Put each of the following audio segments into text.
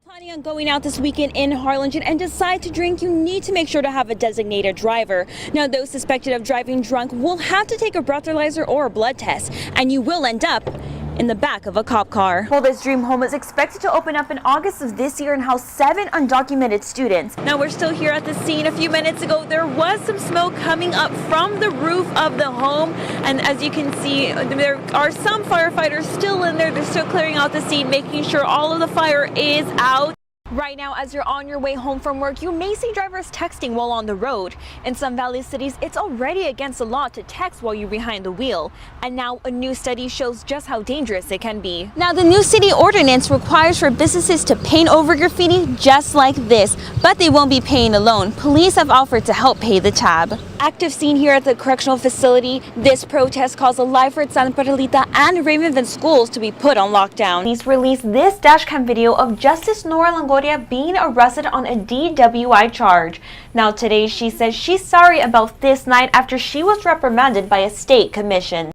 Planning on going out this weekend in Harlingen and decide to drink, you need to make sure to have a designated driver. Now, those suspected of driving drunk will have to take a breathalyzer or a blood test, and you will end up in the back of a cop car. Well, this dream home is expected to open up in August of this year and house 7 undocumented students. Now, we're still here at the scene. A few minutes ago, there was some smoke coming up from the roof of the home, and as you can see, there are some firefighters still in there. They're still clearing out the scene, making sure all of the fire is out. Right now, as you're on your way home from work, you may see drivers texting while on the road. In some Valley cities, it's already against the law to text while you're behind the wheel. And now a new study shows just how dangerous it can be. Now, the new city ordinance requires for businesses to paint over graffiti just like this, but they won't be paying alone. Police have offered to help pay the tab. Active scene here at the correctional facility. This protest calls a Lyford, San Perlita, and Ravenville schools to be put on lockdown. Police released this dashcam video of Justice Nora Longoria being arrested on a DWI charge. Now today she says she's sorry about this night after she was reprimanded by a state commission.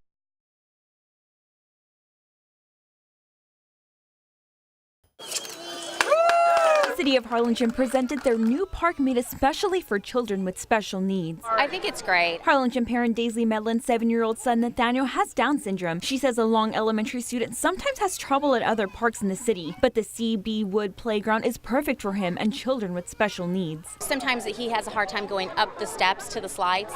The City of Harlingen presented their new park made especially for children with special needs. I think it's great. Harlingen parent Daisy Medlin's 7-year-old son Nathaniel has Down syndrome. She says a long elementary student sometimes has trouble at other parks in the city, but the CB Wood playground is perfect for him and children with special needs. Sometimes he has a hard time going up the steps to the slides.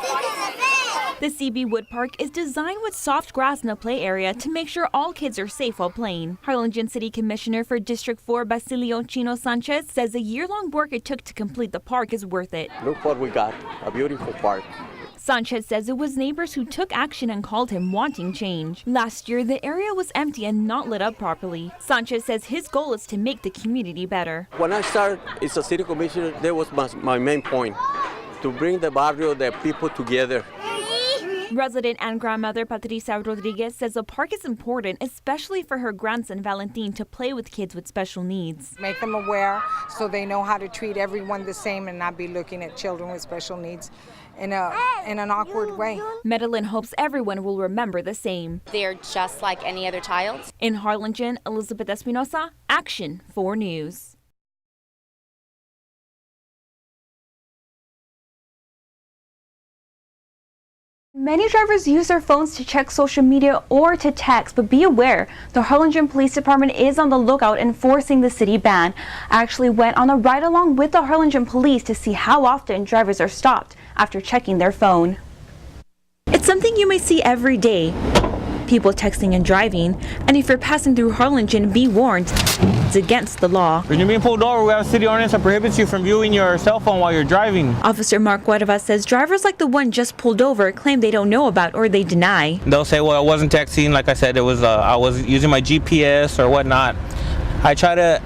The CB Wood Park is designed with soft grass in the play area to make sure all kids are safe while playing. Harlingen City Commissioner for District 4 Basilio Chino Sanchez says the year-long work it took to complete the park is worth it. Look what we got, a beautiful park. Sanchez says it was neighbors who took action and called him wanting change. Last year, the area was empty and not lit up properly. Sanchez says his goal is to make the community better. When I started as a city commissioner, that was my main point, to bring the barrio, the people together. Resident and grandmother Patricia Rodriguez says the park is important, especially for her grandson Valentin to play with kids with special needs. Make them aware so they know how to treat everyone the same and not be looking at children with special needs in an awkward way. Medellin hopes everyone will remember the same. They're just like any other child. In Harlingen, Elizabeth Espinosa, Action 4 News. Many drivers use their phones to check social media or to text, but be aware, the Harlingen Police Department is on the lookout enforcing the city ban. I actually went on a ride-along with the Harlingen Police to see how often drivers are stopped after checking their phone. It's something you may see every day, people texting and driving, and if you're passing through Harlingen, be warned, it's against the law. When you're being pulled over, we have a city ordinance that prohibits you from viewing your cell phone while you're driving. Officer Mark Cuerva says drivers like the one just pulled over claim they don't know about or they deny. They'll say, well, I wasn't texting. Like I said, it was I was using my GPS or whatnot. I try to,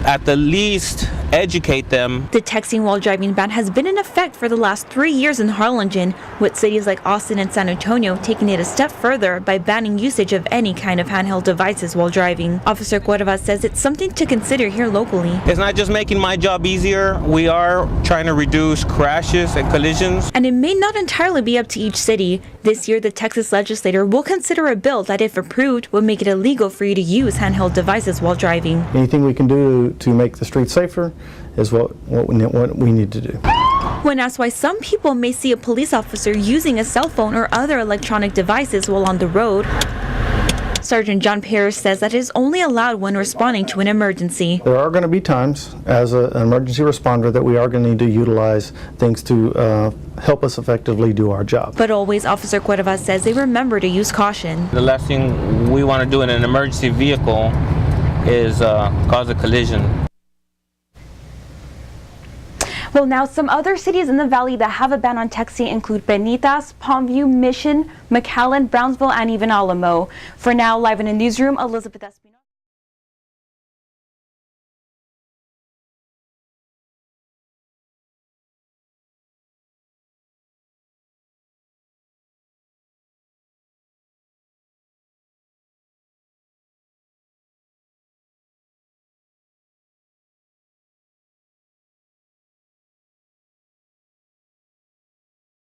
at the least, educate them. The texting while driving ban has been in effect for the last 3 years in Harlingen, with cities like Austin and San Antonio taking it a step further by banning usage of any kind of handheld devices while driving. Officer Cuerva says it's something to consider here locally. It's not just making my job easier, we are trying to reduce crashes and collisions. And it may not entirely be up to each city. This year, the Texas legislature will consider a bill that, if approved, will make it illegal for you to use handheld devices while driving. Anything we can do to make the streets safer is what we need to do. When asked why some people may see a police officer using a cell phone or other electronic devices while on the road, Sergeant John Parrish says that it is only allowed when responding to an emergency. There are going to be times as an emergency responder that we are going to need to utilize things to help us effectively do our job. But always, Officer Cuerva says they remember to use caution. The last thing we want to do in an emergency vehicle is cause a collision. Well, now some other cities in the valley that have a ban on texting include Penitas, Palmview, Mission, McAllen, Brownsville, and even Alamo. For now, live in the newsroom, Elizabeth Espinosa.